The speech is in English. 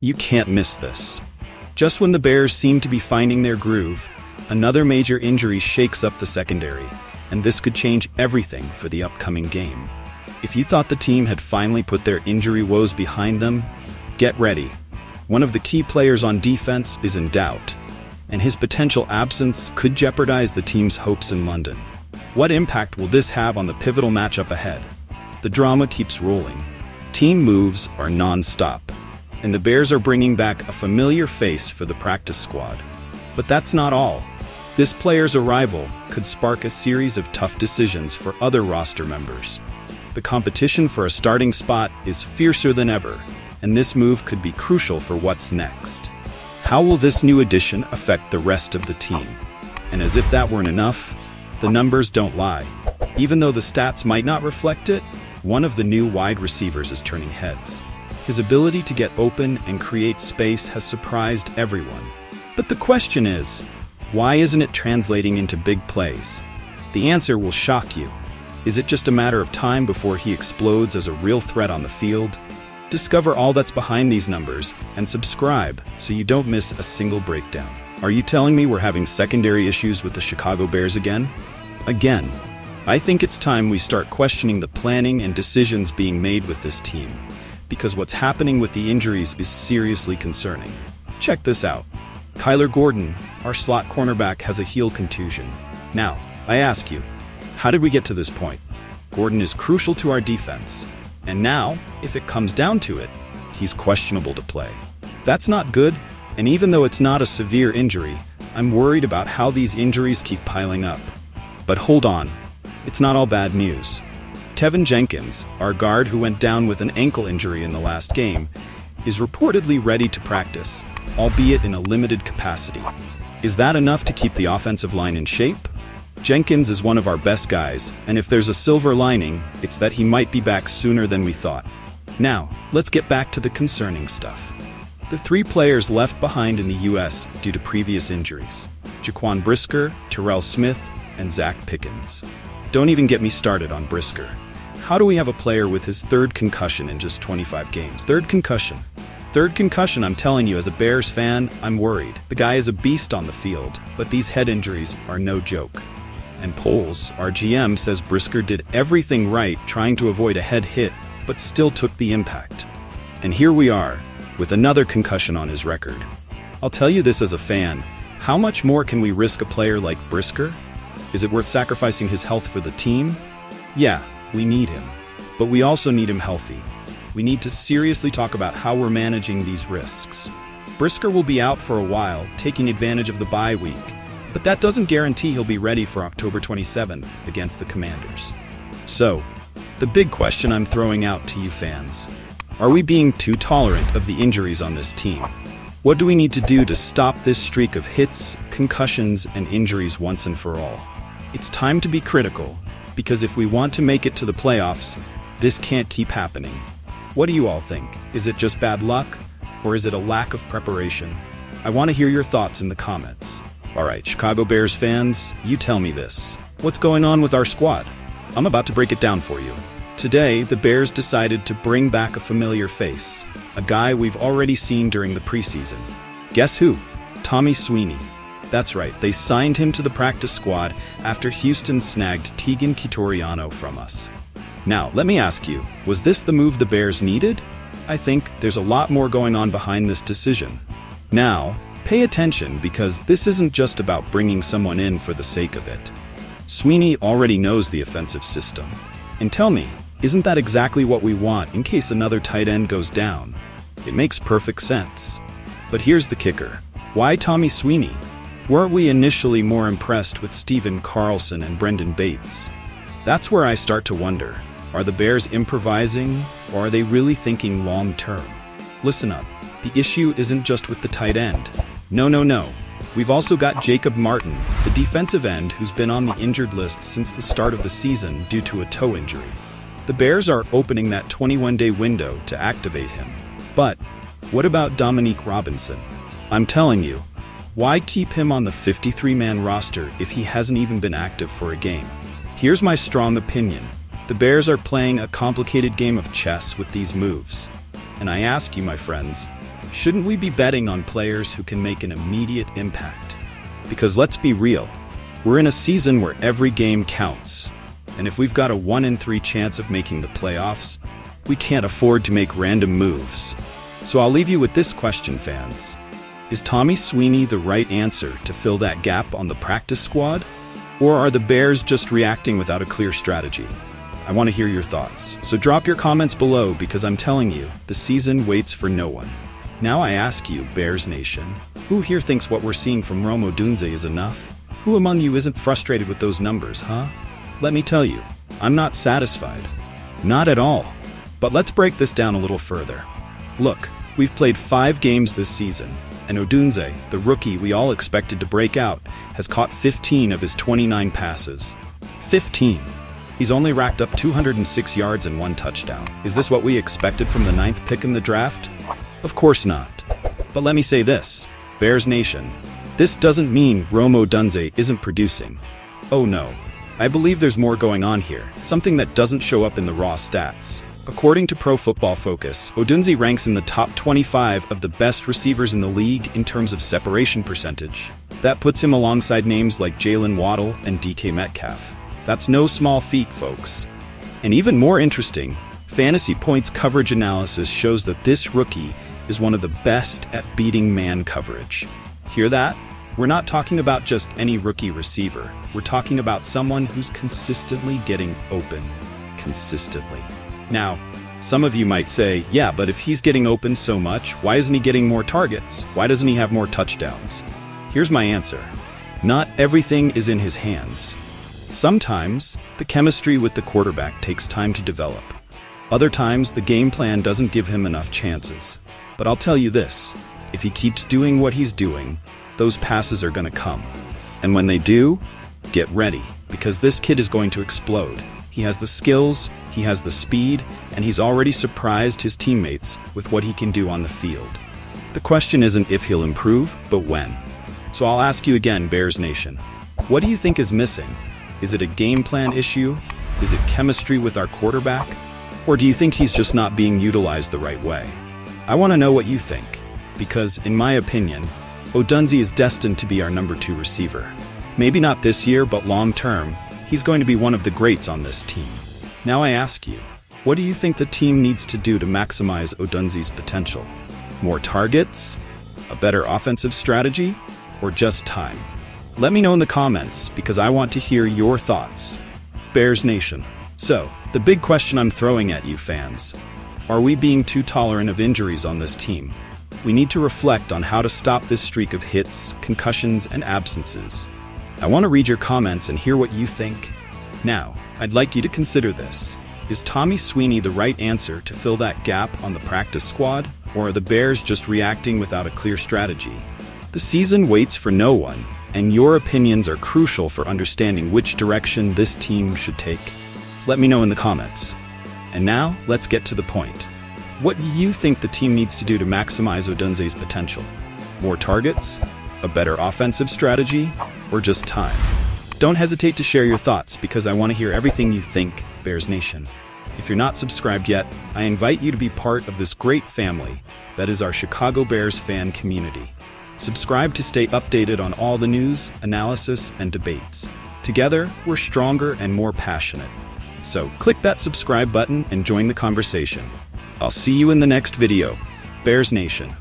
You can't miss this. Just when the Bears seem to be finding their groove, another major injury shakes up the secondary, and this could change everything for the upcoming game. If you thought the team had finally put their injury woes behind them, get ready. One of the key players on defense is in doubt, and his potential absence could jeopardize the team's hopes in London. What impact will this have on the pivotal matchup ahead? The drama keeps rolling. Team moves are non-stop, and the Bears are bringing back a familiar face for the practice squad. But that's not all. This player's arrival could spark a series of tough decisions for other roster members. The competition for a starting spot is fiercer than ever, and this move could be crucial for what's next. How will this new addition affect the rest of the team? And as if that weren't enough, the numbers don't lie. Even though the stats might not reflect it, one of the new wide receivers is turning heads. His ability to get open and create space has surprised everyone. But the question is, why isn't it translating into big plays? The answer will shock you. Is it just a matter of time before he explodes as a real threat on the field? Discover all that's behind these numbers and subscribe so you don't miss a single breakdown. Are you telling me we're having secondary issues with the Chicago Bears again? Again. I think it's time we start questioning the planning and decisions being made with this team, because what's happening with the injuries is seriously concerning. Check this out. Kyler Gordon, our slot cornerback, has a heel contusion. Now, I ask you, how did we get to this point? Gordon is crucial to our defense, and now, if it comes down to it, he's questionable to play. That's not good, and even though it's not a severe injury, I'm worried about how these injuries keep piling up. But hold on, it's not all bad news. Tevin Jenkins, our guard who went down with an ankle injury in the last game, is reportedly ready to practice, albeit in a limited capacity. Is that enough to keep the offensive line in shape? Jenkins is one of our best guys, and if there's a silver lining, it's that he might be back sooner than we thought. Now, let's get back to the concerning stuff. The three players left behind in the U.S. due to previous injuries: Jaquan Brisker, Terrell Smith, and Zach Pickens. Don't even get me started on Brisker. How do we have a player with his third concussion in just 25 games? Third concussion, I'm telling you, as a Bears fan, I'm worried. The guy is a beast on the field, but these head injuries are no joke. And Poles, our GM, says Brisker did everything right trying to avoid a head hit, but still took the impact. And here we are, with another concussion on his record. I'll tell you this as a fan, how much more can we risk a player like Brisker? Is it worth sacrificing his health for the team? Yeah, we need him. But we also need him healthy. We need to seriously talk about how we're managing these risks. Brisker will be out for a while, taking advantage of the bye week. But that doesn't guarantee he'll be ready for October 27th against the Commanders. So, the big question I'm throwing out to you fans: are we being too tolerant of the injuries on this team? What do we need to do to stop this streak of hits, concussions, and injuries once and for all? It's time to be critical, because if we want to make it to the playoffs, this can't keep happening. What do you all think? Is it just bad luck, or is it a lack of preparation? I want to hear your thoughts in the comments. All right, Chicago Bears fans, you tell me this. What's going on with our squad? I'm about to break it down for you. Today, the Bears decided to bring back a familiar face, a guy we've already seen during the preseason. Guess who? Tommy Sweeney. That's right, they signed him to the practice squad after Houston snagged Tegan Quitoriano from us. Now, let me ask you, was this the move the Bears needed? I think there's a lot more going on behind this decision. Now, pay attention, because this isn't just about bringing someone in for the sake of it. Sweeney already knows the offensive system. And tell me, isn't that exactly what we want in case another tight end goes down? It makes perfect sense. But here's the kicker. Why Tommy Sweeney? Weren't we initially more impressed with Steven Carlson and Brendan Bates? That's where I start to wonder. Are the Bears improvising, or are they really thinking long-term? Listen up. The issue isn't just with the tight end. No. We've also got Jacob Martin, the defensive end who's been on the injured list since the start of the season due to a toe injury. The Bears are opening that 21-day window to activate him. But what about Dominique Robinson? I'm telling you, why keep him on the 53-man roster if he hasn't even been active for a game? Here's my strong opinion. The Bears are playing a complicated game of chess with these moves. And I ask you, my friends, Shouldn't we be betting on players who can make an immediate impact? Because let's be real, we're in a season where every game counts. And if we've got a 1 in 3 chance of making the playoffs, we can't afford to make random moves. So I'll leave you with this question, fans. Is Tommy Sweeney the right answer to fill that gap on the practice squad? Or are the Bears just reacting without a clear strategy? I want to hear your thoughts. So drop your comments below because I'm telling you, the season waits for no one. Now I ask you, Bears Nation, who here thinks what we're seeing from Rome Odunze is enough? Who among you isn't frustrated with those numbers, huh? Let me tell you, I'm not satisfied. Not at all. But let's break this down a little further. Look, we've played 5 games this season, and Odunze, the rookie we all expected to break out, has caught 15 of his 29 passes. 15! He's only racked up 206 yards and 1 touchdown. Is this what we expected from the 9th pick in the draft? Of course not. But let me say this, Bears Nation, this doesn't mean Rome Odunze isn't producing. Oh no, I believe there's more going on here, something that doesn't show up in the raw stats. According to Pro Football Focus, Odunze ranks in the top 25 of the best receivers in the league in terms of separation percentage. That puts him alongside names like Jalen Waddle and DK Metcalf. That's no small feat, folks. And even more interesting, Fantasy Points coverage analysis shows that this rookie is one of the best at beating man coverage. Hear that? We're not talking about just any rookie receiver. We're talking about someone who's consistently getting open. Consistently. Now, some of you might say, yeah, but if he's getting open so much, why isn't he getting more targets? Why doesn't he have more touchdowns? Here's my answer. Not everything is in his hands. Sometimes, the chemistry with the quarterback takes time to develop. Other times, the game plan doesn't give him enough chances. But I'll tell you this, if he keeps doing what he's doing, those passes are going to come. And when they do, get ready, because this kid is going to explode. He has the skills, he has the speed, and he's already surprised his teammates with what he can do on the field. The question isn't if he'll improve, but when. So I'll ask you again, Bears Nation, what do you think is missing? Is it a game plan issue? Is it chemistry with our quarterback? Or do you think he's just not being utilized the right way? I want to know what you think, because, in my opinion, Odunze is destined to be our number 2 receiver. Maybe not this year, but long term, he's going to be one of the greats on this team. Now I ask you, what do you think the team needs to do to maximize Odunze's potential? More targets? A better offensive strategy? Or just time? Let me know in the comments, because I want to hear your thoughts. Bears Nation. So, the big question I'm throwing at you fans, are we being too tolerant of injuries on this team? We need to reflect on how to stop this streak of hits, concussions, and absences. I want to read your comments and hear what you think. Now, I'd like you to consider this. Is Tommy Sweeney the right answer to fill that gap on the practice squad? Or are the Bears just reacting without a clear strategy? The season waits for no one, and your opinions are crucial for understanding which direction this team should take. Let me know in the comments. And now, let's get to the point. What do you think the team needs to do to maximize Odunze's potential? More targets? A better offensive strategy? Or just time? Don't hesitate to share your thoughts, because I want to hear everything you think, Bears Nation. If you're not subscribed yet, I invite you to be part of this great family that is our Chicago Bears fan community. Subscribe to stay updated on all the news, analysis, and debates. Together, we're stronger and more passionate. So click that subscribe button and join the conversation. I'll see you in the next video. Bears Nation.